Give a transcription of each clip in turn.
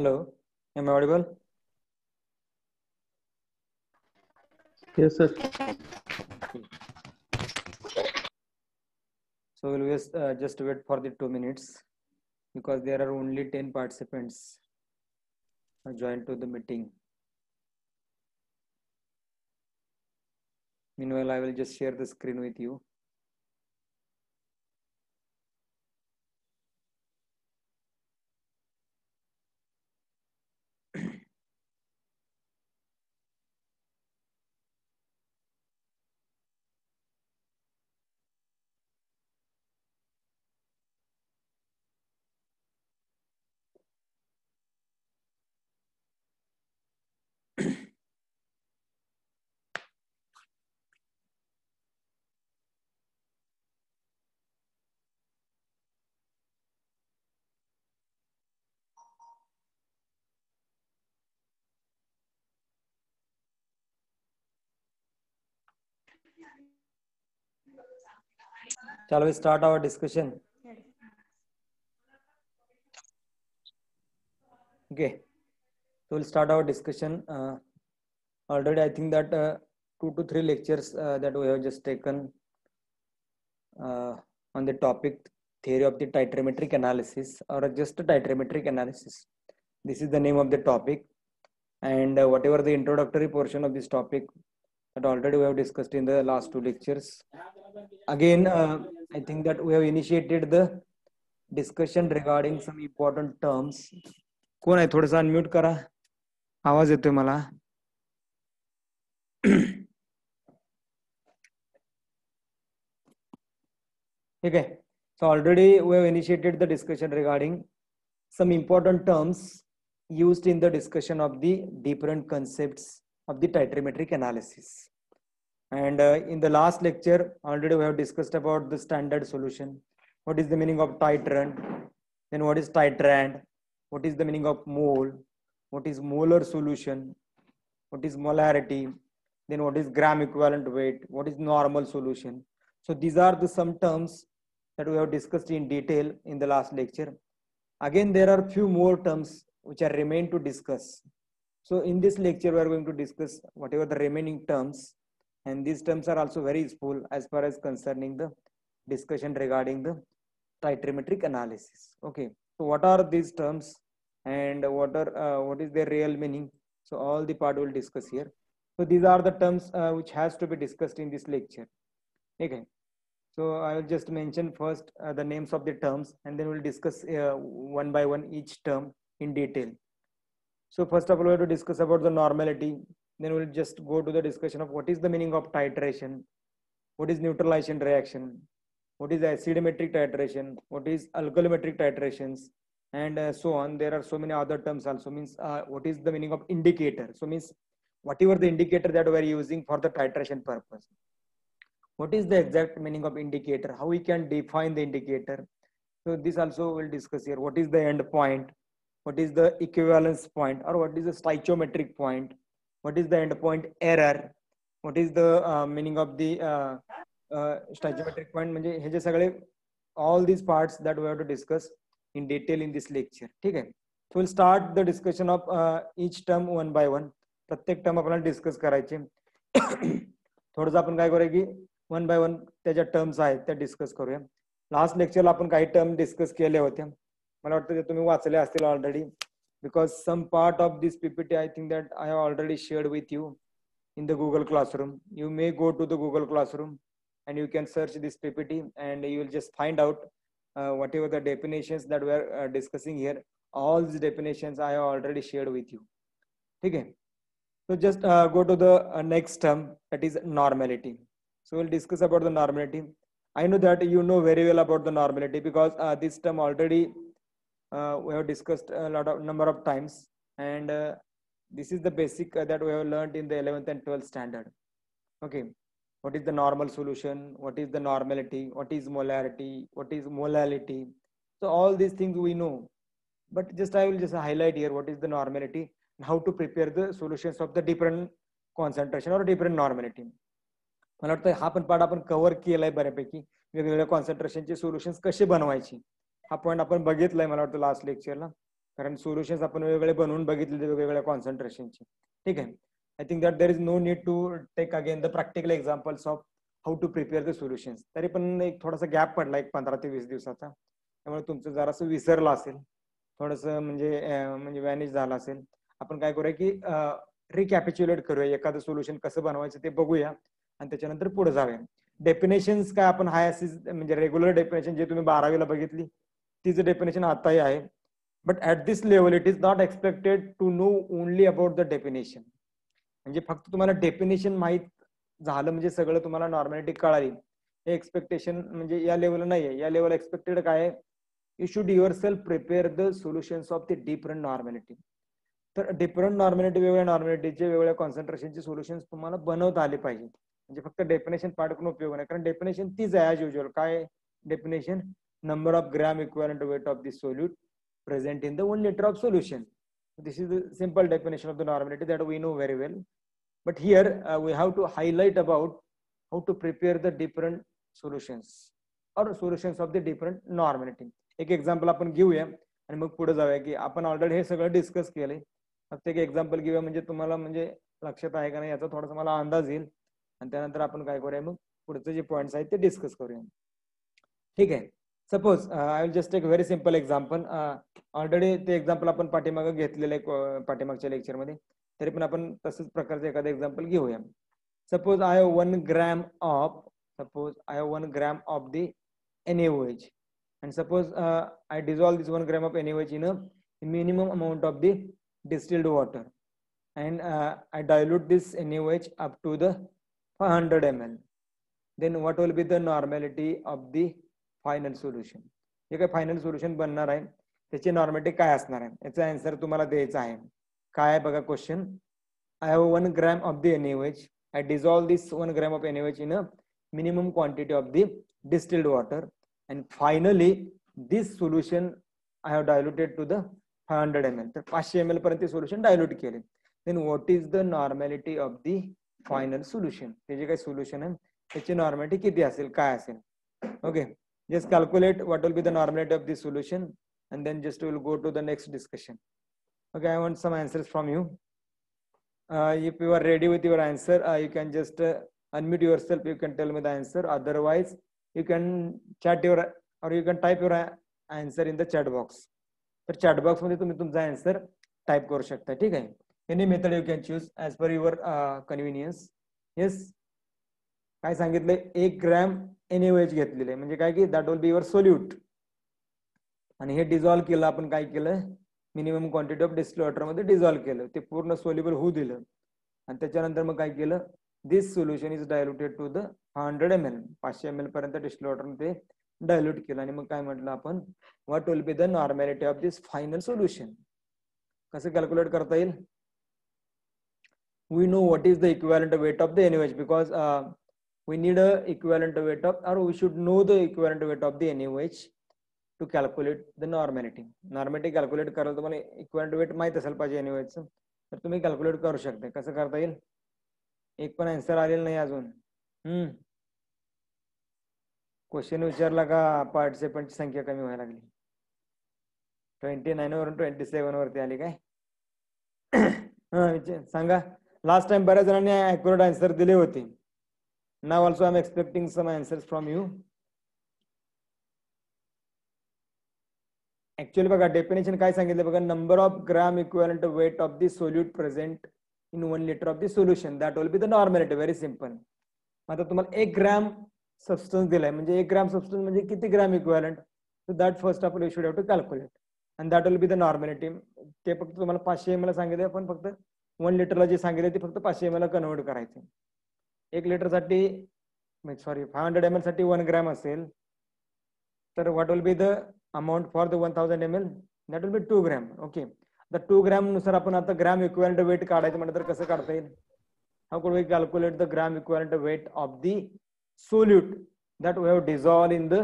Hello, am I audible? Yes, sir. So we'll just wait for the 2 minutes because there are only 10 participants joined to the meeting. Meanwhile, I will just share the screen with you. Shall we start our discussion? Okay, so we'll start our discussion. Already, I think that 2 to 3 lectures that we have just taken on the topic theory of the titrimetric analysis or just titrimetric analysis. This is the name of the topic, and whatever the introductory portion of this topic that already we have discussed in the last 2 lectures. Again, I think that we have initiated the discussion regarding some important terms. कोण आहे थोडंसं unmute करा, आवाज येतोय मला. Okay, so already we have initiated the discussion regarding some important terms used in the discussion of the different concepts of the titrimetric analysis. And in the last lecture, already we have discussed about the standard solution. What is the meaning of titrant? Then what is titrant? What is the meaning of mole? What is molar solution? What is molarity? Then what is gram equivalent weight? What is normal solution? So these are the some terms that we have discussed in detail in the last lecture. Again, there are few more terms which are remain to discuss. So in this lecture, we are going to discuss whatever the remaining terms, and these terms are also very useful as far as concerning the discussion regarding the titrimetric analysis. Okay, so what are these terms and what is their real meaning? So all the part we'll discuss here. So these are the terms which has to be discussed in this lecture. Okay, so I will just mention first the names of the terms, and then we'll discuss one by one each term in detail. So first of all, we have to discuss about the normality. Then we'll just go to the discussion of what is the meaning of titration, what is neutralization reaction, what is acidometric titration, what is alkalometric titrations, and so on. There are so many other terms also. Means what is the meaning of indicator? So means whatever the indicator that we are using for the titration purpose. What is the exact meaning of indicator? How we can define the indicator? So this also we'll discuss here. What is the end point? What is the equivalence point, or what is the stoichiometric point? What is the end point error? What is the meaning of the stoichiometric point? म्हणजे हे जे सगळे all these parts that we have to discuss in detail in this lecture. ठीक आहे. So we'll start the discussion of each term one by one. प्रत्येक term आपल्याला discuss करायचे. थोडंसं आपण काय करूया की वन बाय वन त्याच्या टर्म्स आहेत त्या डिस्कस करूया. लास्ट लेक्चरला आपण काही टर्म डिस्कस केले होते. मला वाटतं ते तुम्ही वाचले असतील already, because some part of this PPT I think that I have already shared with you in the Google Classroom. You may go to the Google Classroom and you can search this PPT and you will just find out whatever the definitions that we are discussing here. All these definitions I have already shared with you. Okay, so just go to the next term, that is normality. So we'll discuss about the normality. I know that you know very well about the normality because this term already we have discussed a lot of number of times, and this is the basic that we have learned in the 11th and 12th standard. Okay, what is the normal solution? What is the normality? What is molarity? What is molality? So all these things we know, but just I will just highlight here what is the normality and how to prepare the solutions of the different concentration or different normality. मला वाटतं हा पण part आपण cover केलाय बऱ्यापैकी. वेगवेगळ्या कॉन्सन्ट्रेशनचे solutions कसे बनवायचे हा पॉईंट आपण बघितलाय मला वाटतं लास्ट लेक्चरला. कारण सोल्युशन्स आपण वेगवेगळे बनवून बघितले वेगवेगळ्या कॉन्सन्ट्रेशनचे. ठीक आहे. I think that there is no need to take again the practical examples of how to prepare the solutions. तरी पण एक थोडासा गॅप पडला एक 15 ते 20 दिवसाचा, त्यामुळे तुमचं जरासं विसरलं असेल, थोडंसं म्हणजे वॅनिश झालं असेल. आपण काय करूया की रिकॅपिच्युलेट करूया, एखादं सोल्युशन कसं बनवायचं ते बघूया आणि त्याच्यानंतर पुढे जाऊया. डेफिनेशन्स काय आपण हाय अशी म्हणजे रेग्युलर डेफिनेशन जे तुम्ही 12वीला बघितली तीच डेफिनेशन आताही आहे. But at this level it is not expected to know only about the definition. म्हणजे फक्त तुम्हाला डेफिनेशन माहीत झालं म्हणजे सगळं तुम्हाला नॉर्मॅलिटी कळाली हे एक्सपेक्टेशन म्हणजे या लेवल नाही आहे. या लेवल एक्सपेक्टेड काय आहे, you should yourself prepare the solutions of the different normality. तर डिफरंट नॉर्मॅलिटी वेगवेगळ्या नॉर्मॅलिटीचे वेगवेगळ्या कॉन्सन्ट्रेशनचे सोल्युशन्स तुम्हाला बनवता आले पाहिजे. म्हणजे फक्त डेफिनेशन पार्ट करून उपयोग नाही, कारण डेफिनेशन तीच आहे ॲज युज्युअल. काय definition? Number of gram equivalent weight of the solute present in the 1 liter of solution. This is the simple definition of the normality that we know very well. But here we have to highlight about how to prepare the different solutions or solutions of the different normality. एक example आपण घेऊया आणि मग पुढे जाऊया की आपण already हे सगळं डिस्कस केलंय. फक्त एक एक्झाम्पल घेऊया म्हणजे तुम्हाला म्हणजे लक्षात आहे का नाही याचा थोडासा मला अंदाज येईल आणि त्यानंतर आपण काय करूया मग पुढचे जे पॉईंट्स आहेत ते डिस्कस करूया. ठीक आहे. Suppose I will just take very simple example. Already ते एक्झाम्पल आपण पाठीमागे घेतलेलं आहे पाठीमागच्या लेक्चरमध्ये, तरी पण आपण तसंच प्रकारचं एखादं एक्झाम्पल घेऊया. Suppose I have 1 gram of the NaOH and suppose I dissolve this 1 gram of NaOH in a minimum amount of the distilled water and I dilute this NaOH up to the 500 ml. Then what will be the normality of the final solution? हे काय final solution बनणार आहे त्याची नॉर्मॅलिटी काय असणार आहे याचा answer तुम्हाला द्यायचा आहे. काय आहे बघा question. I have 1 gram of the NaOH. I dissolve this 1 gram of NaOH in a minimum quantity of the distilled water and finally this solution I have diluted to the 500 ml. तर 500 ml पर्यंत solution dilute केले. Then what is the normality of the final solution? ते जे काही solution आहे त्याची नॉर्मॅलिटी किती असेल, काय असेल? Okay, just calculate what will be the normality of this solution and then just we'll go to the next discussion. Okay, I want some answers from you. If you are ready with your answer, you can just unmute yourself, you can tell me the answer. Otherwise you can chat your or you can type your answer in the chat box. तर chat box मध्ये तुम्ही तुमचा answer type करू शकता. ठीक आहे. Any method you can choose as per your convenience. Yes, काय सांगितलंय? 1 ग्रॅम NaOH घेतलेले म्हणजे काय की that will be your solute आणि हे डिझॉल्व केलं. आपण काय केलं? Minimum quantity of distilled water मध्ये डिझॉल्व केलं, ते पूर्ण सोल्युबल होऊ दिलं आणि त्याच्यानंतर मग काय केलं? This solution is diluted to the 500 ml. 500 ml पर्यंत डिस्टिल्ड वॉटर मध्ये डायल्यूट केलं आणि मग काय म्हटलं आपण? What will be the normality of this final solution? कसं कॅल्क्युलेट करता येईल? We know what is the equivalent weight of the NaOH because we need a equivalent weight of, or we should know the equivalent weight of the NaOH to calculate the normality. Normality calculate करायला तुम्हाला equivalent weight माहित असेल पाहिजे NaOH चं, तर तुम्ही calculate करू शकता. कसं करता येईल? एक पण आन्सर आलेला नाही अजून. क्वेश्चन विचारला का पार्टिसिपंटची संख्या कमी व्हायला लागली? 29 वरून 27 वरती आली काय? सांगा. लास्ट टाइम बऱ्याच जणांनी ॲक्युरेट आन्सर दिले होते. Now also I'm expecting some answers from you. Actually बघा डेफिनेशन काय सांगितलं बघा. Number of gram equivalent weight of the solute present in 1 liter of the solution that will be the normality. Very simple. आता तुम्हाला 1 gram substance दिलाय म्हणजे 1 gram substance म्हणजे किती gram equivalent? So that first आपण should have to calculate and that will be the normality. ते फक्त तुम्हाला 500 ml सांगितले, पण फक्त 1 लिटरला जे सांगितले ते फक्त 500 ml ला कन्वर्ट करायचे. 1 लिटर साठी सॉरी 500 ml साठी 1 ग्रॅम असेल तर what will be the amount for the 1000 ml? That will B 2 gram. Okay, the 2 gram नुसार आपण आता ग्रॅम इक्विव्हॅलेंट वेट काढायचं म्हटलं तर कसं काढता येईल? How could we calculate the gram equivalent weight of the solute that we have dissolve in the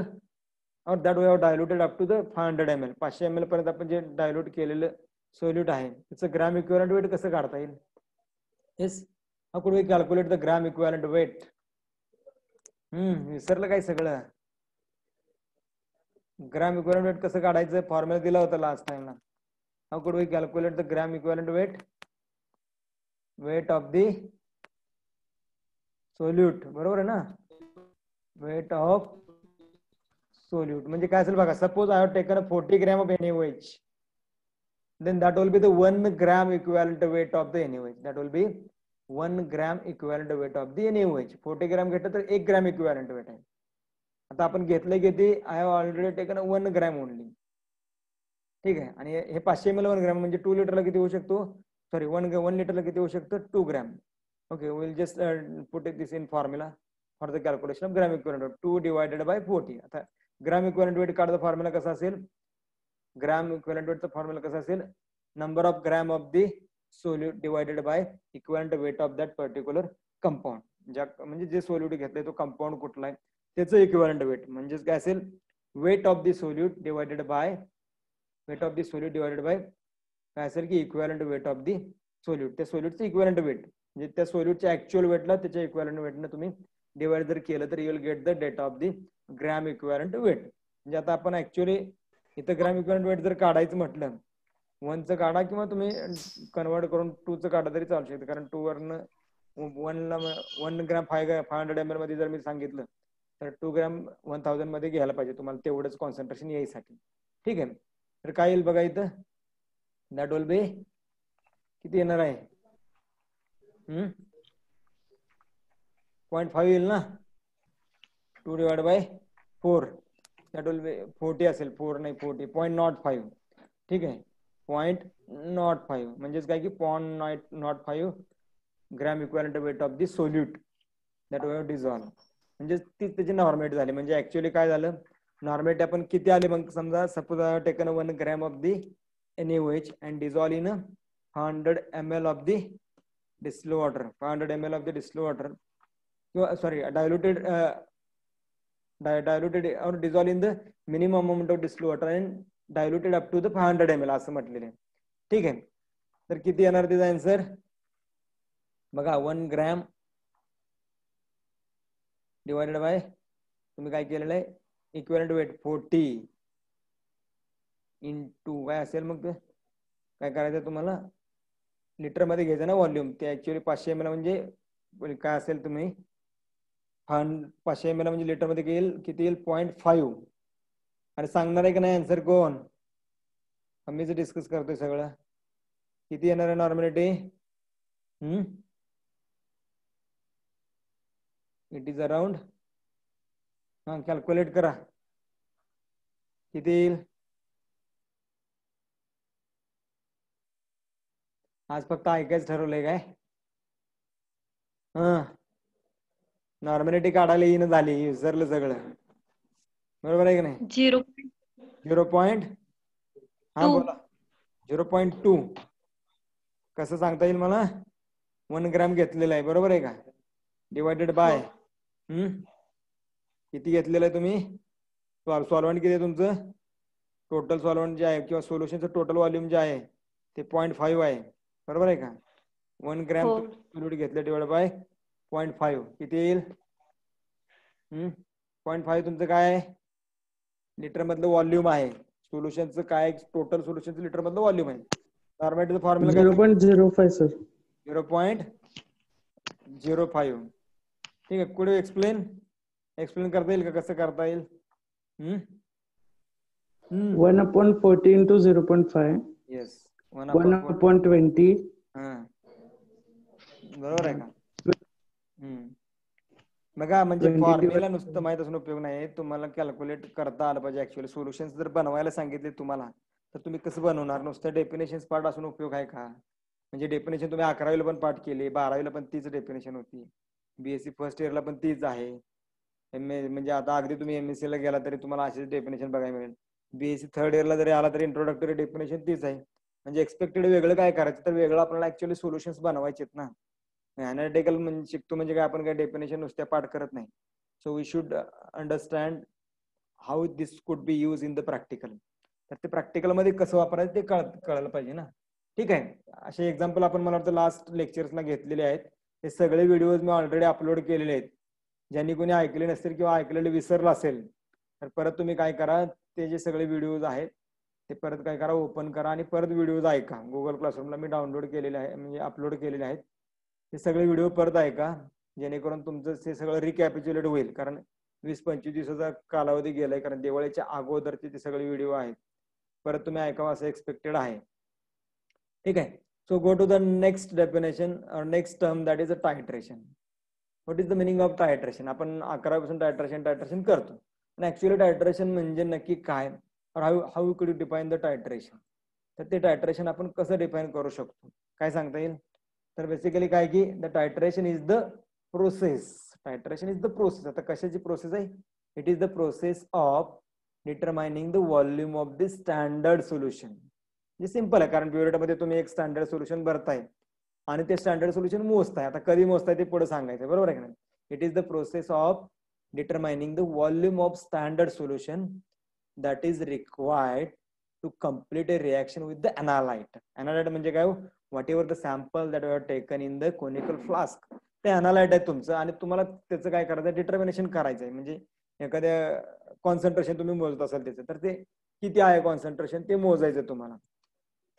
और that we have diluted up to the 500 ml. 500 ml पर्यंत आपण जे डायल्यूट केलेलं सोल्यूट आहे त्याचं ग्रॅम इक्विव्हॅलेंट वेट कसं काढता येईल? Yes, how could we calculate the gram equivalent weight? विसरलं काय सगळं? ग्रॅम इक्विव्हॅलेंट वेट कसं काढायचं? फॉर्म्युला दिला होता लास्ट टाइमला. How could we calculate the gram equivalent weight? Weight of the solute, बरोबर आहे ना? Weight of solute म्हणजे काय असेल बघा, suppose I have taken a 40 gram of NaOH, then that will be the 1 gram equivalent weight of the NaOH. That will be 1 gram equivalent weight of the NaOH. 40 gram घेतलं तर 1 gram equivalent weight आहे. आता आपण घेतलं किती? I have already taken 1 gram only. ठीक आहे. आणि हे 500 ml 1 ग्रॅम म्हणजे 2 लिटरला किती होऊ शकतो? सॉरी 1 लिटरला किती होऊ शकतं? 2 gram. Okay, will just put this in formula for the calculation of gram equivalent weight. 2 divided by 40. आता ग्रॅम इक्विव्हॅलेंट वेट काढायचा फॉर्म्युला कसा असेल? ग्रॅम इक्विव्हॅलेंट वेटचा फॉर्म्युला कसा असेल? Number of gram of the solute divided by equivalent weight of that particular compound. म्हणजे जे solute घेतलंय तो कंपाऊंड कुठला आहे त्याचं इक्विव्हॅलेंट वेट म्हणजेच काय असेल? Weight of the solute divided by weight of the solute divided by काय असेल की equivalent weight of the solute. त्या सोल्यूटचं इक्विव्हॅलेंट वेट म्हणजे त्या सोल्यूटच्या ऍक्च्युअल वेटला त्याच्या इक्विव्हॅलेंट वेटने तुम्ही डिवाइड जर केलं तर you will get the data of the gram equivalent weight. म्हणजे आता आपण ऍक्च्युअली इथं ग्रॅम इक्विव्हॅलेंट वेट जर काढायचं म्हटलं 1चं काढा किंवा तुम्ही कन्वर्ट करून 2चं काढा तरी चालू शकतं, कारण 2 वरनं 1 ग्रॅम 500 ml मध्ये जर मी सांगितलं तर 2 ग्रॅम 1000 मध्ये घ्यायला पाहिजे तुम्हाला तेवढंच कॉन्सन्ट्रेशन यायसाठी. ठीक आहे. तर काय येईल बघा इथं? दॅट विल बी किती येणार आहे? 0.5 येईल ना? 2 डिवाइड बाय 4 दॅट विल बी 40 असेल. 4 नाही 40 0.05. ठीक आहे. 0.05 म्हणजेच काय की 0.05 gram equivalent weight of the solute that we have dissolve. म्हणजे ती त्याची नॉर्मेट झाली. म्हणजे ऍक्च्युअली काय झालं? नॉर्मेट आपण किती आले मग? समजा suppose I have taken 1 gram of the NaOH and dissolve in 100 ml of the distilled water. 500 ml of the distilled water. Sorry, diluted or dissolve in the minimum amount of distilled water and diluted up to the 500 ml असं म्हटलेलं आहे. ठीक आहे. तर किती येणार त्याचा answer बघा? 1 ग्रॅम डिवायडेड बाय तुम्ही काय केलेलं आहे? इक्विव्हॅलेंट वेट 40 इंटू काय असेल मग? ते काय करायचं तुम्हाला? लिटर मध्ये घ्यायचं ना व्हॉल्यूम. ते ऍक्च्युअली 500 ml म्हणजे काय असेल? तुम्ही 500 ml म्हणजे लिटर मध्ये येईल किती येईल? 0.5. आणि सांगणार आहे की नाही आन्सर कोण? आम्हीच डिस्कस करतोय सगळं. किती येणार आहे नॉर्मॅलिटी? इट इज अराउंड कॅल्क्युलेट करा किती येईल. आज फक्त ऐकायच ठरवलंय काय? नॉर्मॅलिटी काढायला येईन झाली, विसरलं सगळं. बरोबर आहे की नाही? 0. हा बोला. 0.2 कसं सांगता येईल मला? 1 ग्रॅम घेतलेला आहे बरोबर आहे का? डिवायडेड बाय किती घेतलेलं आहे तुम्ही? सॉल्व्हंट किती आहे तुमचं? टोटल सॉल्व्हंट जे आहे किंवा सोल्युशनचं टोटल व्हॉल्यूम जे आहे ते 0.5 आहे बरोबर आहे का? 1 ग्रॅम सोल्यूट घेतलं डिवाइड बाय 0.5 किती येईल? 0.5 तुमचं काय आहे? लिटर मधलं व्हॉल्यूम आहे. सोल्युशनचं काय? टोटल सोल्युशनचं लिटर मधलं व्हॉल्यूम आहे. नॉर्मॅलिटीचं फॉर्म्युला काय? 0.05 सर. 0.05. ठीक आहे. पुढे एक्सप्लेन करता येईल का? कसं करता येईल? 1/40 into 0.5. येस. 1/20. बरोबर आहे का? बघा म्हणजे फॉर्म्युला नुसतं माहित असून उपयोग नाही, तुम्हाला कॅल्क्युलेट करता आलं पाहिजे. ऍक्च्युअली सोल्युशन्स जर बनवायला सांगितले तुम्हाला तर तुम्ही कसं बनवणार? नुसतं डेफिनेशन पार्ट असून उपयोग आहे का? म्हणजे डेफिनेशन तुम्ही 11वीला पण पाठ केली, 12वीला पण तीच डेफिनेशन होती, BSc फर्स्ट इयरला पण तीच आहे, म्हणजे आता अगदी तुम्ही MSc ला गेला तरी तुम्हाला अशीच डेफिनेशन बघायला मिळेल. BSc थर्ड इयरला जरी आला तरी इंट्रोडक्टरी डेफिनेशन तीच आहे. म्हणजे एक्सपेक्टेड वेगळं काय करायचं? तर वेगळं आपल्याला ऍक्च्युअली सोल्युशन्स बनवायचे आहेत ना. अनालिटिकल म्हणजे शिकतो म्हणजे काय आपण काय डेफिनेशन नुसत्या पाठ करत नाही. So we should understand how this could be use in the practical. तर ते प्रॅक्टिकल मध्ये कसं वापरायचं ते कळायला पाहिजे ना. ठीक आहे. असे एक्झाम्पल आपण मला वाटतं लास्ट लेक्चर्सला घेतलेले आहेत. हे सगळे व्हिडिओज मी ऑलरेडी अपलोड केलेले आहेत. ज्यांनी कोणी ऐकले नसतील किंवा ऐकलेले विसरलं असेल तर परत तुम्ही काय करा, ते जे सगळे व्हिडिओज आहेत ते परत काय करा, ओपन करा आणि परत व्हिडिओज ऐका. गुगल क्लासरूमला मी डाउनलोड केलेले आहे, म्हणजे अपलोड केलेले आहेत. ते सगळे व्हिडिओ परत ऐका, जेणेकरून तुमचं ते सगळं रिकॅपिच्युलेट होईल. कारण 20-25 दिवसाचा कालावधी गेलाय, कारण दिवाळीच्या अगोदरचे ते सगळे व्हिडिओ आहेत. परत तुम्ही ऐकावं असं एक्सपेक्टेड आहे. ठीक आहे. So go to the next definition और next term, that is a titration. What is the meaning of titration? आपण 11 टायट्रेशन करतो, पण ऍक्च्युअली टायट्रेशन म्हणजे नक्की काय, हाऊ कुड यू डिफाइन द टायट्रेशन? तर ते टायट्रेशन आपण कसं डिफाइन करू शकतो, काय सांगता येईल? तर बेसिकली काय की the titration is the process. Titration is the process. आता कशाची प्रोसेस आहे? It is the process of determining the volume of the standard solution. म्हणजे सिंपल आहे, कारण प्युरिटमध्ये तुम्ही एक स्टँडर्ड सोल्युशन भरताय आणि ते स्टँडर्ड सोल्युशन मोजताय. आता कधी मोजताय ते पुढे सांगायचं, बरोबर आहे का नाही? It is the process of determining the volume of standard solution that is required to complete a reaction with the analyte. Analyte म्हणजे काय? Whatever the sample that are taken in the conical flask, ते analyte आहे तुमचं, आणि तुम्हाला त्याचं काय करायचं, डिटर्मिनेशन करायचं आहे. म्हणजे एखाद्या कॉन्सन्ट्रेशन तुम्ही मोजत असाल त्याचं, तर ते किती आहे कॉन्सन्ट्रेशन ते मोजायचं तुम्हाला.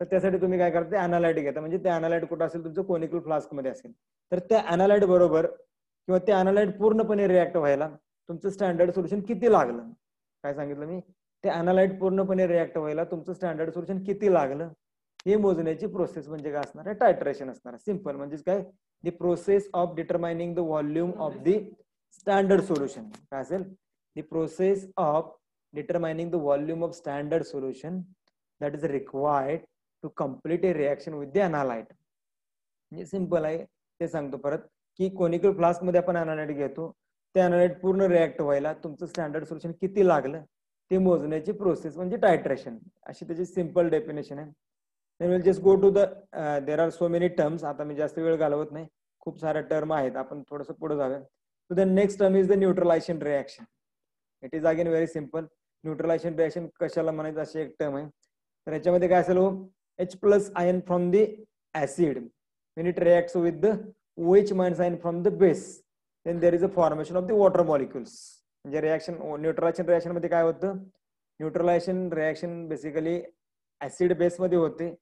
तर त्यासाठी तुम्ही काय करता, एनालाइट घेता. म्हणजे ते एनालाइट कुठं असेल, तुमचं कोनिकल फ्लास्क मध्ये असेल, तर त्या एनालाइट बरोबर किंवा ते एनालाइट पूर्णपणे रिॲक्ट व्हायला तुमचं स्टँडर्ड सोल्युशन किती लागलं. काय सांगितलं मी? ते एनालाइट पूर्णपणे रिॲक्ट व्हायला तुमचं स्टँडर्ड सोल्युशन किती लागलं हे मोजण्याची प्रोसेस म्हणजे काय असणार आहे? टायट्रेशन असणार आहे. सिंपल म्हणजेच काय, the process of determining the volume of the standard solution. काय असेल? The process of determining the volume of standard solution that is required to complete a reaction with the analyte. म्हणजे सिंपल आहे, ते सांगतो परत की कोनिकल फ्लास्क मध्ये आपण एनालाइट घेतो, ते एनालाइट पूर्ण रिॲक्ट व्हायला तुमचं स्टँडर्ड सोल्युशन किती लागलं ते मोजण्याची प्रोसेस म्हणजे टायट्रेशन. अशी त्याची सिंपल डेफिनेशन आहे. then we'll just go to the there are so many terms. आता मी जास्त वेळ घालवत नाही, खूप साऱ्या टर्म आहेत, आपण थोडंसं पुढे जाऊया. so the next term is the neutralization reaction. it is again very simple. Neutralisation reaction कशाला म्हणायचं, अशी एक टर्म आहे. तर याच्यामध्ये काय असेल, H plus ion from the acid when it reacts with the OH minus ion from the base, then there is a formation of the water molecules. म्हणजे रिएक्शन, न्यूट्रलायझेशन रिएक्शन मध्ये काय होतं, neutralisation reaction basically acid base मध्ये होते,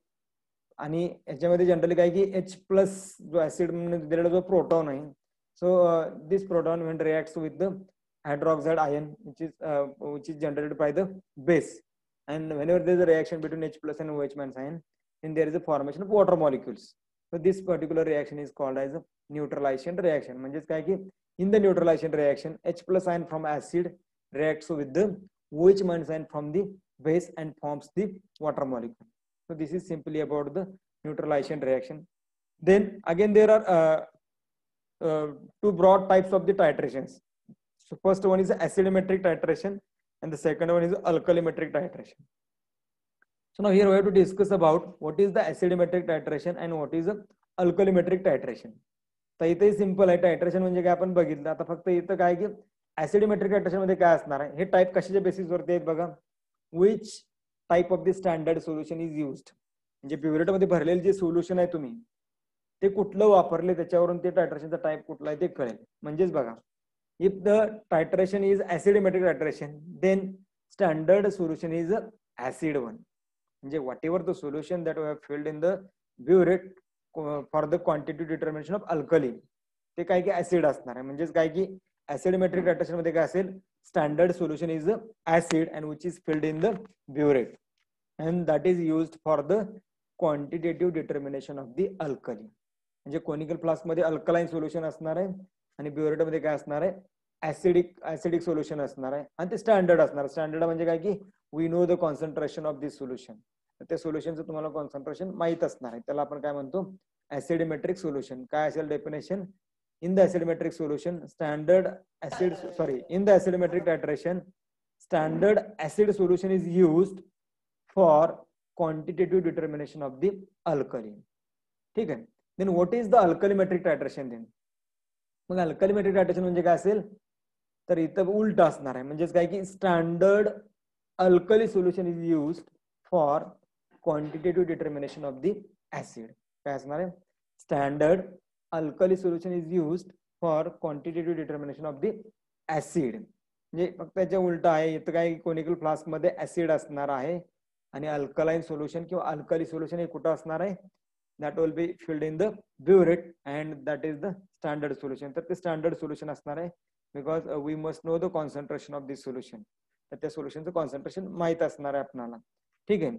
आणि याच्यामध्ये generally काय की H प्लस जो ऍसिड दिलेला जो प्रोटॉन आहे, so this proton when reacts with the hydroxide ion which is generated by the base, and whenever there is a reaction between H plus and OH minus ion, then there is a formation of water molecules. So this particular reaction is called as a neutralization reaction. म्हणजे काय की in the neutralization reaction H plus ion from acid reacts with the OH minus ion from the base and forms the water molecule. So this is simply about the neutralization reaction. Then again there are two broad types of the titrations. So first one is acidometric titration and the second one is alkalimetric titration. So now here we have to discuss about what is the acidometric titration and what is the alkalimetric titration. तर इथे simple आहे, टायट्रेशन म्हणजे काय आपण बघितलं. आता फक्त इथं काय की ऍसिडोमेट्रिक टायट्रेशन मध्ये काय असणार आहे, हे टाईप कशाच्या बेसिस वरती आहेत बघा. Which type of the standard solution is used, म्हणजे प्युरिट मध्ये भरलेले जे सोल्युशन आहे तुम्ही ते कुठलं वापरले त्याच्यावरून ते टायट्रेशनचा टाइप कुठला आहे ते कळेल. म्हणजेच बघा, if the titration is acidometric titration then standard solution is acid one. म्हणजे whatever the solution that we have filled in the burette for the quantity determination of alkali, ते काय की ऍसिड असणार आहे. म्हणजेच काय की ऍसिडोमेट्रिक टायट्रेशन मध्ये काय असेल, standard solution is acid and which is filled in the burette and that is used for the quantitative determination of the alkali. म्हणजे कोनिकल फ्लास्क मध्ये अल्कलाइन सोल्युशन असणार आहे आणि ब्युरेट मध्ये काय असणार आहे, ऍसिडिक सोल्युशन असणार आहे, आणि ते स्टँडर्ड असणार. स्टँडर्ड म्हणजे काय की we know the concentration of this solution, त्या सोल्युशनचं तुम्हाला कॉन्सन्ट्रेशन माहित असणार आहे, त्याला आपण काय म्हणतो, ऍसिडोमेट्रिक सोल्युशन. काय असेल definition, in the acidometric solution standard acid in the acidometric titration standard acid solution is used for quantitative determination of the alkali. ठीक आहे. then what is the alkalimetric titration then? मग अल्कलिमेट्रिक टायट्रेशन म्हणजे काय असेल, तर इथं उलट असणार आहे. म्हणजेच काय की standard alkali solution is used for quantitative determination of the acid. काय असणार आहे, standard alkali solution is used for quantitative determination of the acid. म्हणजे फक्त त्याच्या उलट आहे. इथं काय कोनिकल फ्लास्क मध्ये ऍसिड असणार आहे आणि अल्कलाइन सोल्युशन किंवा अल्कली सोल्युशन हे कुठं असणार आहे, that will be filled in the burette and that is the standard solution. तर ते स्टँडर्ड सोल्युशन असणार आहे because we must know the concentration of this solution. तर त्या सोल्युशनचं कॉन्सन्ट्रेशन माहित असणार आहे आपल्याला. ठीक आहे.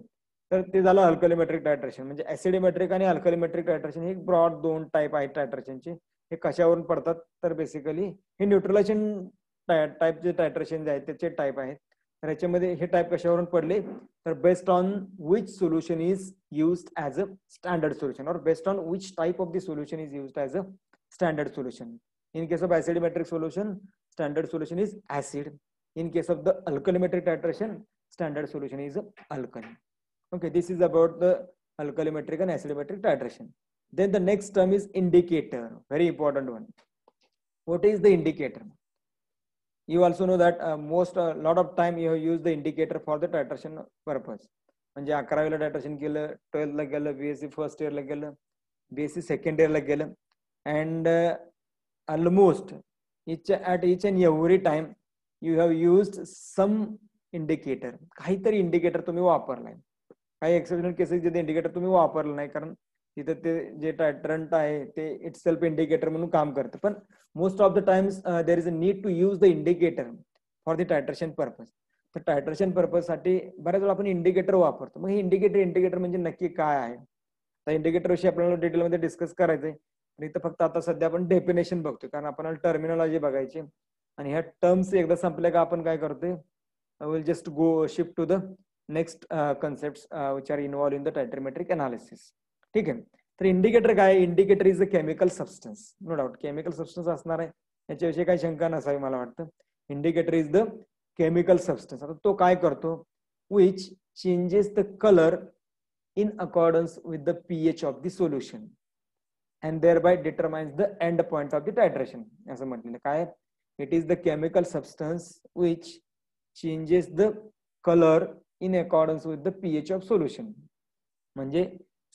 तर ते झालं अल्कलीमेट्रिक टायट्रेशन. म्हणजे ऍसिडिमेट्रिक आणि अल्कलीमेट्रिक टायट्रेशन हे ब्रॉड 2 टाईप आहेत टायट्रेशनचे. हे कशावरून पडतात तर बेसिकली हे न्यूट्रलायझेशन टाईपचे टायट्रेशन जे आहेत त्याचे टाईप आहेत. तर याच्यामध्ये हे टाईप कशावरून पडले तर based on which solution is used as a standard solution और based on which type of the solution is used as a standard solution. In case of acidic solution, standard solution is acid. In case of the alkalimetric titration, standard solution is alkali. Okay, this is about the alkalimetric and acidic titration. Then the next term is indicator, very important one. What is the indicator? You also know that lot of time you have used the indicator for the titration purpose. म्हणजे 11वीला टायट्रेशन केलं, 12th ला गेलं, BSc first इयरला गेलं, BSc second इयरला गेलं, and almost at each and every time you have used some indicator. काहीतरी indicator तुम्ही वापरलाय. काही एक्सेप्शनल केसेस जिथे इंडिकेटर तुम्ही वापरलं नाही कारण तिथे ते जे टायट्रंट आहे ते इट सेल्फ इंडिकेटर म्हणून काम करतं. पण most of the times there is a need to use the indicator for the titration purpose. तर टायट्रेशन पर्पज साठी बऱ्याच वेळा आपण इंडिकेटर वापरतो. मग हे इंडिकेटर म्हणजे नक्की काय आहे, तर इंडिकेटर विषयी आपल्याला डिटेलमध्ये डिस्कस करायचंय. इथं फक्त आता सध्या आपण डेफिनेशन बघतोय कारण आपल्याला टर्मिनॉलॉजी बघायची आणि ह्या टर्म्स एकदा संपल्या का आपण काय करतोय will just go shift to the next concepts which are involve in the titrimetric analysis. ठीक आहे. तर इंडिकेटर काय, indicator is a chemical substance. No doubt chemical substance असणार आहे, याच्याविषयी काही शंका नसावी मला वाटतं. Indicator is the chemical substance. आता तो काय करतो which changes the colour in accordance with the pH of the solution and thereby determines the end point of the titration. असं म्हटलेलं काय, it is the chemical substance which changes the color in accordance with the pH of solution. म्हणजे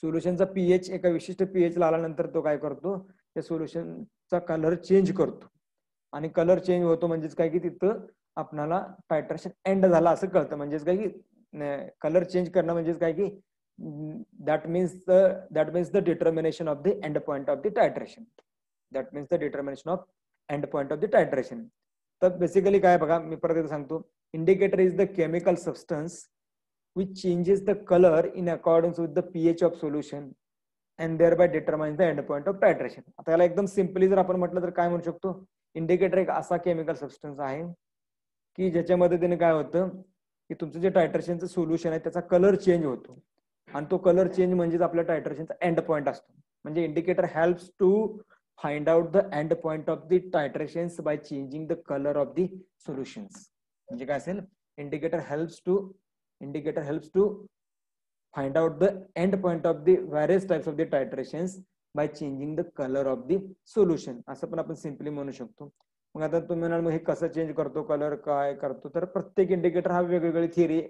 सोल्युशनचा pH एका विशिष्ट pH ला आल्यानंतर तो काय करतो, त्या सोल्युशनचा कलर चेंज करतो आणि कलर चेंज होतो म्हणजेच काय की तिथं आपल्याला टायट्रेशन एंड झाला असं कळतं. म्हणजेच काय की कलर चेंज करणं म्हणजेच काय की that means the determination of the end point of the titration. That means the determination of end point of the titration. तर बेसिकली काय बघा, मी परत एकदा सांगतो, indicator is the chemical substance which changes the color in accordance with the pH of solution and thereby determines the end point of titration. आता याला एकदम simply जर आपण म्हटलं तर काय म्हणू शकतो, इंडिकेटर एक असा केमिकल सबस्टन्स आहे की ज्याच्यामध्ये त्याने काय होतं की तुमचं जे टायट्रेशनचं सोल्युशन आहे त्याचा कलर चेंज होतो आणि तो कलर चेंज म्हणजेच आपल्या टायट्रेशनचा एंड पॉइंट असतो. म्हणजे indicator helps to find out the end point of the titrations by changing the colour of the solutions. म्हणजे काय असेल, indicator helps to find out the end point of the various types of the titrations by changing the colour of the solution. असं पण आपण simply म्हणू शकतो. मग आता तुम्ही म्हणाल मग हे कसं चेंज करतो, कलर काय करतो, तर प्रत्येक इंडिकेटर हा वेगवेगळी थिअरी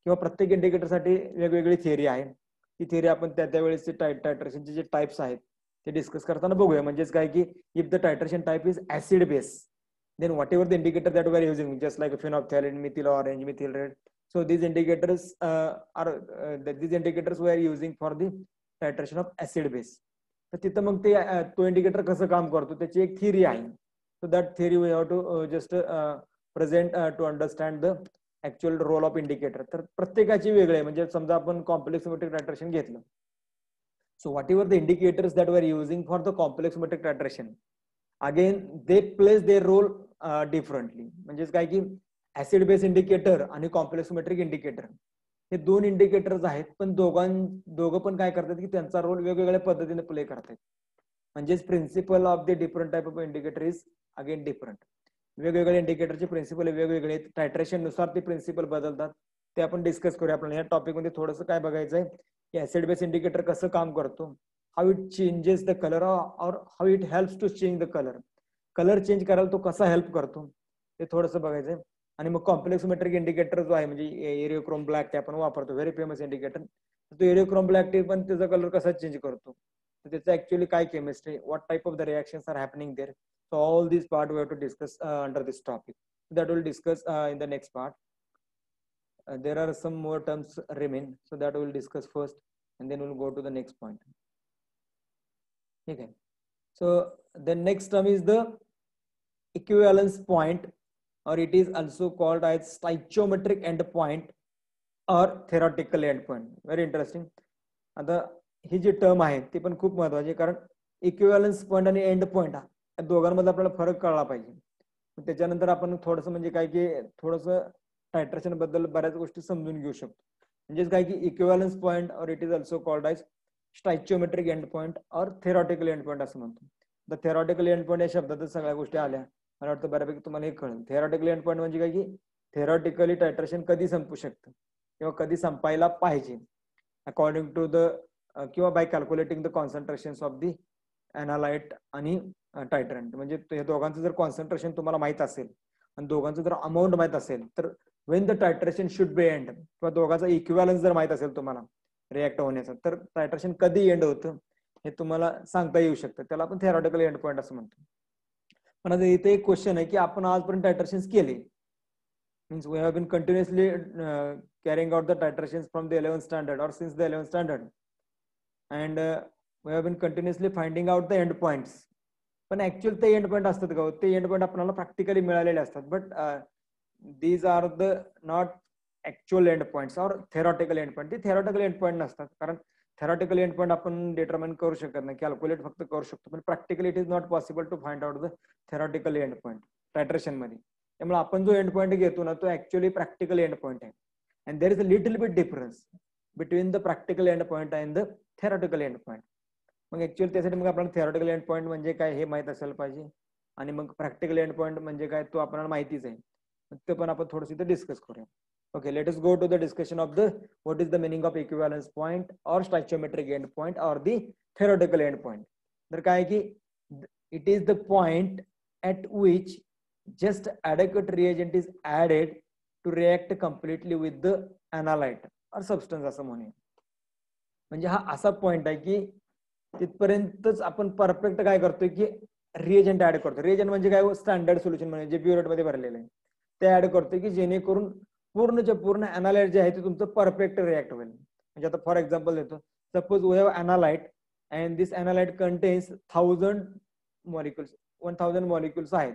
किंवा प्रत्येक इंडिकेटर साठी वेगवेगळी थिअरी आहे. ती थिअरी आपण त्यावेळेस टायट्रेशनचे जे टाइप्स आहेत ते डिस्कस करताना बघूया. म्हणजेच काय की if the titration type is acid base then whatever the indicator that we are using, just like phenolphthalein, methyl orange, methyl red, so these indicators these indicators we are using for the titration of acid base. तर तिथं मग ते तो indicator कसं काम करतो त्याची एक थिअरी आहे. so that theory we have to just present to understand the actual role of indicator. तर प्रत्येकाची वेगळी आहे. म्हणजे समजा आपण कॉम्प्लेक्स सिमेट्रिक टायट्रेशन घेतलं, so whatever the indicators that we are using for the complex symmetric titration, again they place their role differently. म्हणजेच काय की ऍसिड बेस इंडिकेटर आणि कॉम्प्लेक्स सिमेट्रिक इंडिकेटर हे दोन इंडिकेटर्स आहेत, पण दोघं पण काय करतात की त्यांचा रोल वेगवेगळ्या पद्धतीने प्ले करतात. म्हणजेच principle of the different type of indicator is again different. वेगवेगळ्या इंडिकेटरचे प्रिन्सिपल वेगवेगळे आहेत, टायट्रेशन नुसार ते प्रिन्सिपल बदलतात. ते आपण डिस्कस करूया. आपल्याला या टॉपिक मध्ये थोडंसं काय बघायचंय की ऍसिड बेस इंडिकेटर कसं काम करतो, how it changes the colour or how it helps to change the colour. Colour change करायला तो कसा हेल्प करतो ते थोडंसं बघायचंय. आणि मग कॉम्प्लेक्स मेट्रिक इंडिकेटर जो आहे म्हणजे एरियोक्रोम ब्लॅक ते आपण वापरतो, व्हेरी फेमस इंडिकेटर. तो एरियोक्रोम ब्लॅक ते पण त्याचा कलर कसा चेंज करतो, तर त्याचं ऍक्च्युअली काय chemistry, what type of the reactions are happening there. So all these part we have to discuss under this topic. That will discuss in the next part. there are some more terms remain, so that we'll discuss first and then we'll go to the next point. Okay, so the next term is the equivalence point, or it is also called as stoichiometric endpoint or theoretical endpoint. Very interesting. आता ही जी term आहे ती पण खूप महत्वाची आहे, कारण equivalence point आणि end point या दोघांमध्ये आपल्याला फरक कळला पाहिजे. त्याच्यानंतर आपण थोडंसं म्हणजे काय की थोडंसं टायट्रेशन बद्दल बऱ्याच गोष्टी समजून घेऊ शकतो. म्हणजेच काय की equivalence point or it is also called as stoichiometric end point or theoretical end point असं म्हणतो. द थेरॉटिकल एंड पॉईंट या शब्दातच सगळ्या गोष्टी आल्या. मला वाटतं बऱ्यापैकी तुम्हाला हे कळेल. थेरॉटिकल एंड पॉईंट म्हणजे काय की थेरॉटिकली टायट्रेशन कधी संपू शकतं किंवा कधी संपायला पाहिजे अकॉर्डिंग टू द किंवा by calculating the concentration of the analyte आणि टायट्रंट. म्हणजे हे दोघांचं जर कॉन्सन्ट्रेशन तुम्हाला माहित असेल आणि दोघांचं जर अमाऊंट माहित असेल तर when the titration should be end, किंवा दोघांचा इक्विव्हॅलन्स जर माहित असेल तुम्हाला रिॲक्ट होण्याचं, तर टायट्रेशन कधी एंड होतं हे तुम्हाला सांगता येऊ शकतं. त्याला आपण थेरॉटिकल एंड पॉईंट असं म्हणतो. पण आता इथे एक क्वेश्चन आहे की आपण आजपर्यंत टायट्रेशन केले, means we have been continuously carrying out the titrations from the 11th standard or since the 11th standard, and we have been continuously finding out the end points. पण ऍक्च्युअल ते एंड पॉईंट असतात का? ते end point आपल्याला practically मिळालेले असतात, but these are the not actual end points or theoretical end point. ते theoretical end point नसतात, कारण थेरॉटिकल एंड पॉईंट आपण डिटर्मिन करू शकत नाही, कॅल्क्युलेट फक्त करू शकतो, पण practically it is not possible to find out the theoretical end point titration मध्ये. त्यामुळे आपण जो एंड पॉईंट घेतो ना तो ऍक्च्युअली प्रॅक्टिकल एंड पॉईंट आहे. And there is a little bit difference between the practical end point and the theoretical end point. मग actually त्यासाठी मग आपल्याला थेरॉटिकल एंड पॉईंट म्हणजे काय हे माहित असायला पाहिजे, आणि मग प्रॅक्टिकल एंड पॉईंट म्हणजे काय तो आपल्याला माहितीच आहे. ते पण आपण थोडंसं इथे डिस्कस करूया. Okay, let us go to the discussion of the what is the meaning of equivalence point और स्टॅच्योमेट्रिक एंड पॉईंट और द थेरॉटिकल एंड पॉईंट. तर काय की it is the point at which just adequate reagent is added to react completely with the analyte or substance असं म्हणूया. म्हणजे हा असा पॉइंट आहे की तिथपर्यंतच आपण परफेक्ट काय करतोय की रिएजंट ऍड करतो. रिएजंट म्हणजे काय? स्टँडर्ड सोल्युशन म्हणजे जे ब्युरेट मध्ये भरलेलं आहे ते ऍड करतोय की जेणेकरून पूर्णच्या पूर्ण अनालाइट जे आहे ते तुमचं परफेक्ट रिॲक्ट होईल. म्हणजे आता फॉर एक्झाम्पल देतो, suppose we have analyte and this analyte contains 1000 molecules, 1000 molecules आहेत,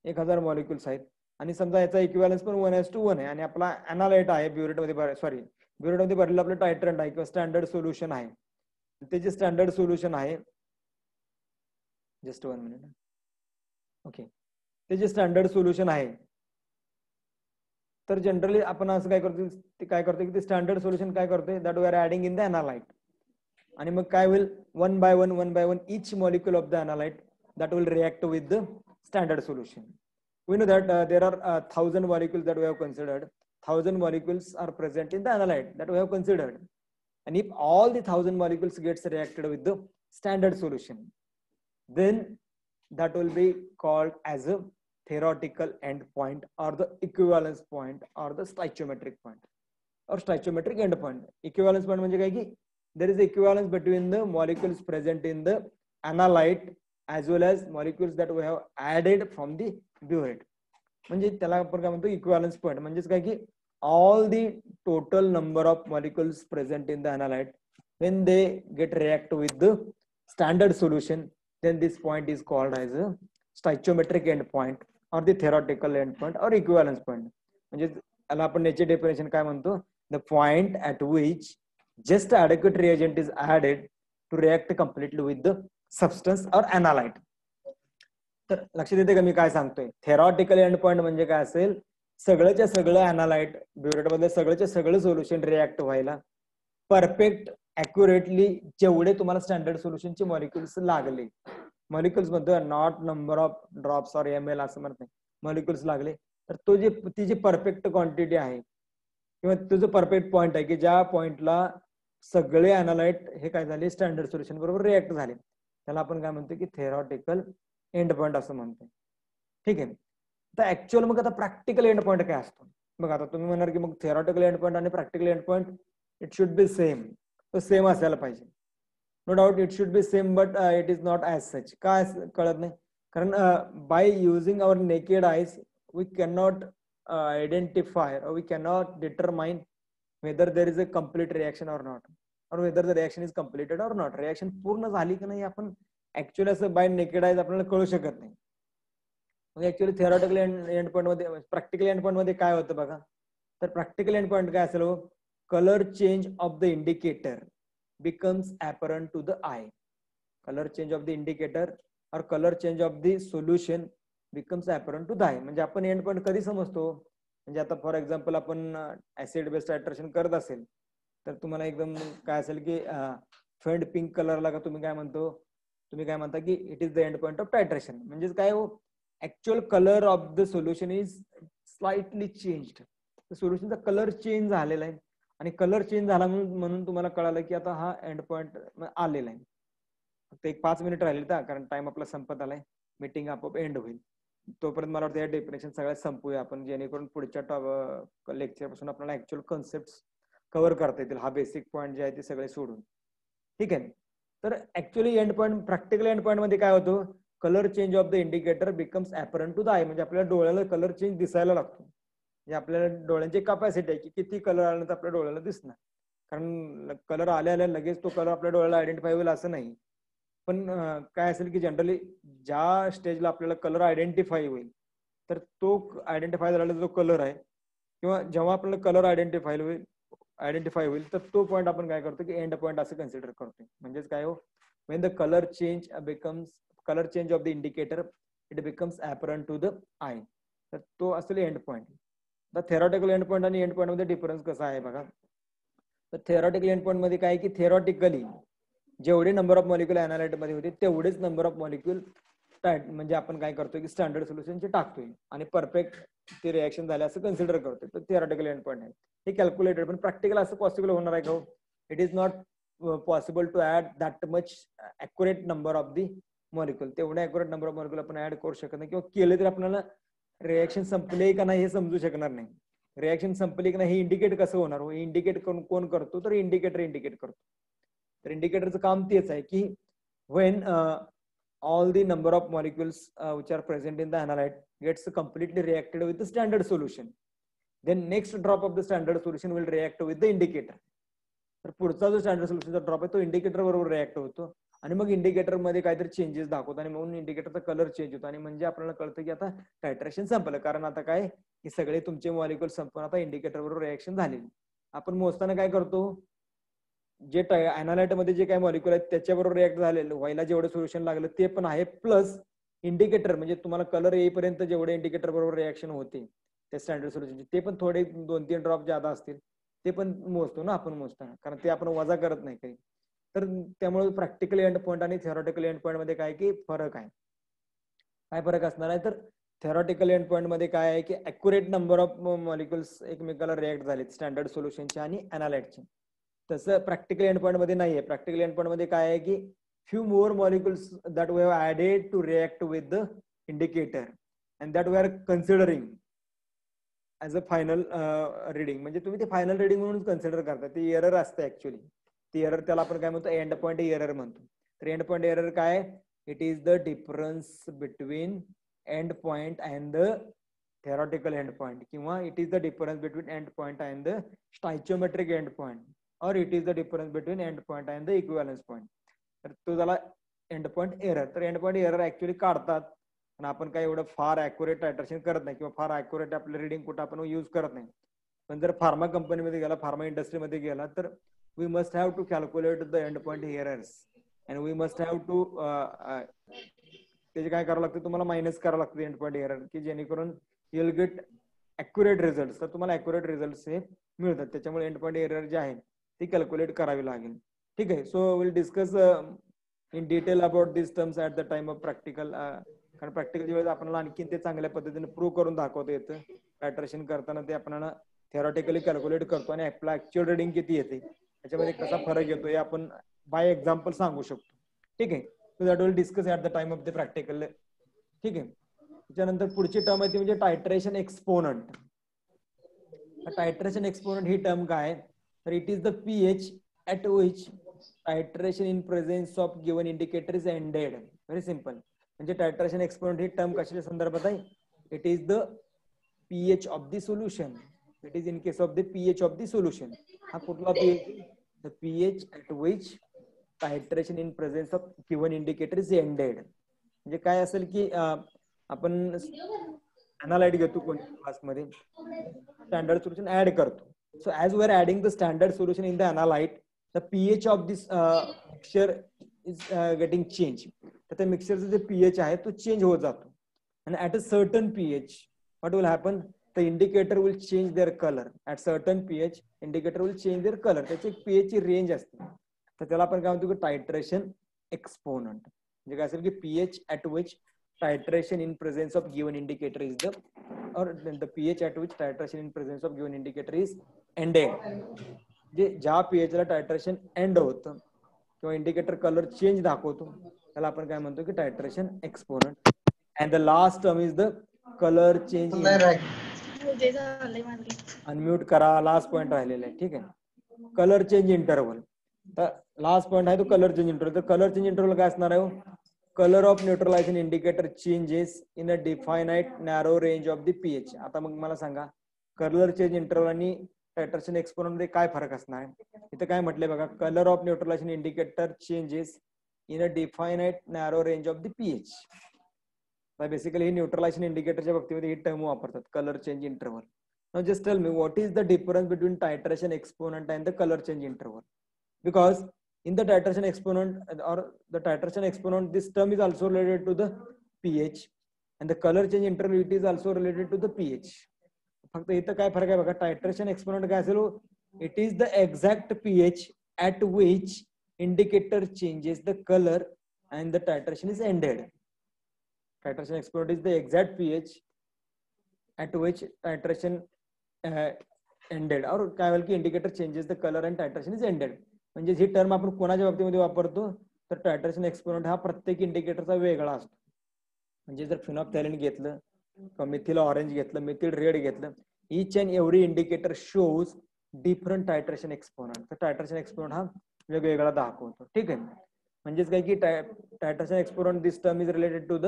1000 मॉलिक्युल्स आहेत, आणि समजा याचा इक्विव्हॅलन्स पण 1:1 आहे, आणि आपला अनालाइट आहे ब्युरेट मध्ये ब्युरेट मध्ये भरलेलं आपलं टायट्रंट आहे किंवा स्टँडर्ड सोल्युशन आहे. ते जे स्टँडर्ड सोल्युशन आहे, जस्ट 1 मिनिट, ओके, ते जे स्टँडर्ड सोल्युशन आहे, तर जनरली आपण असं काय करतो की ते स्टँडर्ड सोल्युशन काय करतोय, that we are adding in the analyte. आणि मग काय होईल, one by one each molecule of the analyte that will react with the standard solution. We know that there are 1000 molecules that we have considered. 1000 molecules are present in the analyte that we have considered, and if all the 1000 molecules gets reacted with the standard solution, then that will be called as a theoretical end point or the equivalence point or the stoichiometric point or stoichiometric end point. Equivalence point म्हणजे काय की there is equivalence between the molecules present in the analyte as well as molecules that we have added from the burette. म्हणजे त्याला आपण काय म्हणतो, equivalence point. म्हणजेच काय की all the total number of molecules present in the analyte, when they get react with the standard solution, then this point is called as a stoichiometric end point or the theoretical end point or equivalence point. म्हणजे याला आपण याचे definition काय म्हणतो, the point at which just adequate reagent is added to react completely with the substance or analyte. तर लक्षात येते का मी काय सांगतोय? थेरॉटिकल एंड पॉईंट म्हणजे काय असेल, सगळंच्या सगळं अनालाइट ब्युरेट मध्ये सगळंच्या सगळं सोल्युशन रिॲक्ट व्हायला परफेक्ट अॅक्युरेटली जेवढे तुम्हाला स्टँडर्ड सोल्युशनचे मॉलिक्युल्स लागले, मॉलिक्युल्स मध्ये नॉट नंबर ऑफ ड्रॉप्स और ml असं म्हणत नाही, मॉलिक्युल्स लागले, तर तो जे ती जी परफेक्ट क्वांटिटी आहे किंवा तुझं परफेक्ट पॉईंट आहे की ज्या पॉइंटला सगळे अनालाइट हे काय झाले स्टँडर्ड सोल्युशन बरोबर रिॲक्ट झाले, त्याला आपण काय म्हणतो की थेरॉटिकल एंड पॉईंट असं म्हणतो. ठीक आहे. तर ऍक्च्युअल मग आता प्रॅक्टिकल एंड पॉईंट काय असतो? मग आता तुम्ही म्हणणार की मग थेरॉटिकल एंड पॉईंट आणि practical end point it should be same. तो सेम असायला पाहिजे, no doubt it should be same, but it is not as such. काय कळत नाही? कारण by using our naked eyes we can not identify or we cannot determine whether there is a complete reaction or not, or whether the reaction is completed or not. Reaction पूर्ण झाली की नाही आपण actually असं bye naked आयज आपल्याला कळू शकत नाही. मग ऍक्च्युअली थिअरॉटिकल एंड पॉईंट मध्ये, प्रॅक्टिकल एंड पॉईंट मध्ये काय होतं बघा. तर प्रॅक्टिकल एंड पॉईंट काय असेल, colour change of the indicator becomes apparent to the eye. Color change of the indicator or color change of the solution becomes apparent to the eye. म्हणजे आपण end point कधी समजतो, म्हणजे आता for example आपण acid based टायट्रेशन करत असेल तर तुम्हाला एकदम काय असेल की फेंड पिंक कलरला का तुम्ही काय म्हणता की it is the end point of titration. म्हणजे काय हो, actual colour of the solution is slightly changed. सोल्युशनचा कलर चेंज झालेला आहे आणि कलर चेंज झाला म्हणून तुम्हाला कळालं की आता हा एंड पॉईंट आलेला आहे. फक्त एक 5 मिनिट राहिले का, कारण टाइम आपला संपत आलाय, मीटिंग आपोआप एंड होईल. तोपर्यंत मला वाटतं या डेफिनेशन सगळ्यात संपूया आपण, जेणेकरून पुढच्या लेक्चर पासून आपल्याला ऍक्च्युअल कॉन्सेप्ट कव्हर करता येतील, हा बेसिक पॉईंट जे आहे ते सगळे सोडून. ठीक आहे. तर actually end point, practical end point मध्ये काय होतं, colour change of the indicator becomes apparent to the eye. म्हणजे आपल्या डोळ्याला कलर चेंज दिसायला लागतो. म्हणजे आपल्याला डोळ्यांची कॅपॅसिटी आहे की किती कलर आला तर आपल्या डोळ्याला दिसणार. कारण कलर आल्या लगेच तो कलर आपल्या डोळ्याला आयडेंटिफाय होईल असं नाही. पण काय असेल की जनरली ज्या स्टेजला आपल्याला कलर आयडेंटिफाय होईल तर तो आयडेंटिफाय झालेला जो कलर आहे, किंवा जेव्हा आपल्याला कलर आयडेंटिफाय होईल तर तो पॉईंट आपण काय करतो की एंड पॉईंट असं कन्सिडर करतो. म्हणजेच काय हो, when the color change of the indicator it becomes apparent to the eye. तर तो असेल एंड पॉईंट. तर थेरॉटिकल एंड पॉईंट आणि एंड पॉईंट मध्ये डिफरन्स कसा आहे बघा. तर थेरॉटिकल एंड पॉईंट मध्ये काय की थेरॉटिकली जेवढे नंबर ऑफ मॉलिक्युल अनालाइट मध्ये होते तेवढेच नंबर ऑफ मॉलिक्युल म्हणजे आपण काय करतोय की स्टँडर्ड सोल्युशनचे टाकतोय आणि परफेक्ट ते रिएक्शन झाले असं कन्सिडर करतोय. तर थेरॉटिकल एंड पॉईंट आहे हे कॅल्क्युलेटेड. पण प्रॅक्टिकल असं पॉसिबल होणार आहे का? It is not possible to add that much accurate number of the molecule. तेवढे अॅक्युरेट नंबर ऑफ मॉलिक्युल आपण ऍड करू शकत नाही, किंवा केले तर आपल्याला रिएक्शन संपले का नाही हे समजू शकणार नाही. रिएक्शन संपली की नाही हे इंडिकेट कसं होणार, इंडिकेट कोण करतो, तर इंडिकेटर इंडिकेट करतो. तर इंडिकेटरचं काम तेच आहे की when all the number of molecules which are present in the analyte gets completely reacted with the standard solution, then next drop of the standard solution will react with the indicator. तर पुढचा जो standard सोल्युशनचा drop आहे तो indicator बरोबर react होतो आणि मग indicator मध्ये काहीतरी चेंजेस दाखवतो आणि म्हणून इंडिकेटरचा कलर चेंज होतो आणि म्हणजे आपल्याला कळतं की आता टायट्रेशन संपलं. कारण आता काय हे सगळे तुमचे मॉलिक्युल संपून आता इंडिकेटर बरोबर रिॲक्शन झालेली. आपण मोजताना काय करतो, जे अॅनालाइट मध्ये जे काही मॉलिक्युल आहेत त्याच्याबरोबर रिॲक्ट झालेलं व्हायला जेवढं सोल्युशन लागलं ते पण आहे, प्लस इंडिकेटर म्हणजे तुम्हाला कलर येईपर्यंत जेवढे इंडिकेटर बरोबर रिॲक्शन होते त्या स्टँडर्ड सोल्युशनचे ते पण थोडे 2-3 ड्रॉप ज्यादा असतील ते पण मोजतो ना आपण मोजताना, कारण ते आपण वजा करत नाही काही. तर त्यामुळे प्रॅक्टिकल एंड पॉईंट आणि थेरॉटिकल एंड पॉईंट मध्ये काय की फरक आहे. काय फरक असणार आहे, तर थेरॉटिकल एंड पॉईंट मध्ये काय आहे की अॅक्युरेट नंबर ऑफ मॉलिक्युल्स एकमेकाला रिॲक्ट झालेत स्टँडर्ड सोल्युशनचे आणि अॅनालाइटचे. तसं प्रॅक्टिकल एंड पॉईंट मध्ये नाहीये. प्रॅक्टिकल एंड पॉईंट मध्ये काय आहे की few more molecules that we have added to react with the indicator and that we are considering as a final reading. म्हणजे तुम्ही ते फायनल रिडिंग म्हणून कन्सिडर करता. ती एरर असते ऍक्च्युअली. ती एरर त्याला आपण काय म्हणतो, एंड पॉईंट एरर म्हणतो. तर एंड पॉईंट एरर काय, it is the difference between end point and the theoretical end point, किंवा it is the difference between end point and the stoichiometric end point, or it is the difference between end point and the equivalence point. तर तो झाला end point error. तर end point error actually काढतात पण आपण काय एवढं फार अॅक्युरेट टायट्रेशन करत नाही, किंवा फार अॅक्युरेट आपलं रिडिंग कुठं आपण यूज करत नाही. पण जर फार्मा कंपनीमध्ये गेला, फार्मा इंडस्ट्रीमध्ये गेला, तर we must have to calculate the end point errors and we must have to त्याचे काय करावं लागतं, तुम्हाला मायनस करावं लागतं एंड पॉईंट एरर, की जेणेकरून युल गेट अॅक्युरेट रिझल्ट. तर तुम्हाला अॅक्युरेट रिझल्ट हे मिळतात. त्याच्यामुळे एंड पॉईंट एरर जे आहे ती कॅल्क्युलेट करावी लागेल. ठीक आहे. So will discuss in detail about this terms at the time of practical. कारण प्रॅक्टिकलच्या वेळेस आपल्याला आणखी ते चांगल्या पद्धतीने प्रूव्ह करून दाखवता येतं. टायट्रेशन करताना ते आपल्याला थेरॉटिकली कॅल्क्युलेट करतो आणि आपला ऍक्च्युअल रिडिंग किती येते त्याच्यामध्ये कसा फरक येतो हे आपण बाय एक्झाम्पल सांगू शकतो. ठीक आहे. So that will discuss at the time of the practical. ठीक आहे. त्याच्यानंतर पुढची टर्म आहे ती म्हणजे टायट्रेशन एक्सपोनंट. टायट्रेशन एक्सपोनंट ही टर्म काय, तर it is the pH at which titration in presence of given indicator is ended. Very simple. म्हणजे टायट्रेशन एक्सपोनंट ही टर्म कशाच्या संदर्भात आहे, it is the pH of the solution. It is in case of the pH of the solution. हा कुठला pH? The pH at which titration in presence of given indicator is ended. म्हणजे काय असेल की आपण अनालाइट घेतो कोणत्या क्लासमध्ये स्टँडर्ड सोल्युशन ऍड करतो. So as we are adding the standard solution in the analyte, the pH of this mixture is getting changed. तर त्या मिक्सरचा जे pH आहे तो चेंज होत जातो. And at a certain pH, what will happen? The indicator will change their color. At certain pH, indicator will change their color. त्याची एक pH ची रेंज असते. तर त्याला आपण काय म्हणतो की टायट्रेशन एक्सपोनंट. म्हणजे काय असेल की pH at which titration in presence of given indicator is the pH at which titration in presence of given indicator is ended. जे ज्या pH ला टायट्रेशन एंड होतं किंवा इंडिकेटर कलर चेंज दाखवतो त्याला आपण काय म्हणतो की titration exponent. And the last term is the colour change. Unmute करा, लास्ट पॉइंट राहिलेला आहे. ठीक आहे, कलर चेंज इंटरवल. तर लास्ट पॉइंट आहे तो कलर चेंज इंटरवल. तर कलर चेंज इंटरवल काय असणार आहे? Colour of neutralization indicator changes in a definite narrow range of the pH. आता मग मला सांगा कलर चेंज इंटरवल आणि टायट्रेशन एक्सपोनंट मध्ये काय फरक असणार आहे? इथे काय म्हटलंय बघा, colour of neutralization indicator changes in a definite narrow range of the pH. Basically ही न्यूट्रलायझेशन इंडिकेटरच्या बाबतीमध्ये ही टर्म वापरतात, colour change interval. Now just tell me what is the difference between titration exponent and the color change interval? Because in the titration exponent or the titration exponent, this term is also related to the pH, and the color change interval it is also related to the pH. फक्त इथं काय फरक आहे बघा, टायट्रेशन exponent काय असेल, it is the exact pH at which indicator changes the color and the titration is ended. Titration exponent is the exact pH at which titration ended, or काय होईल की indicator changes the colour and titration is ended. म्हणजे ही term आपण कोणाच्या बाबतीमध्ये वापरतो तर टायट्रेशन एक्सपोनंट हा प्रत्येक इंडिकेटरचा वेगळा असतो. म्हणजे जर फिनॉल्फ्थॅलीन घेतलं किंवा मिथिल ऑरेंज घेतलं, मिथिल रेड घेतलं, each and every indicator shows different titration exponent. तर टायट्रेशन एक्सपोनंट हा वेगवेगळा दाखवतो. ठीक आहे, म्हणजेच काय की titration exponent this term is related to the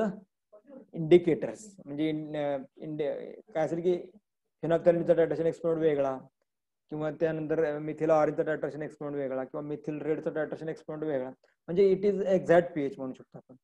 indicators. म्हणजे काय असेल की फिनॉल्फ्थॅलीनचा टायट्रेशन एक्सपोनंट वेगळा, किंवा त्यानंतर मिथिल ऑरेंजचा टायट्रेशन एक्सपोनंट वेगळा, किंवा मिथिल रेडचा टायट्रेशन एक्सपोनंट वेगळा. म्हणजे इट इज एक्झॅक्ट पीएच म्हणू शकतो आपण.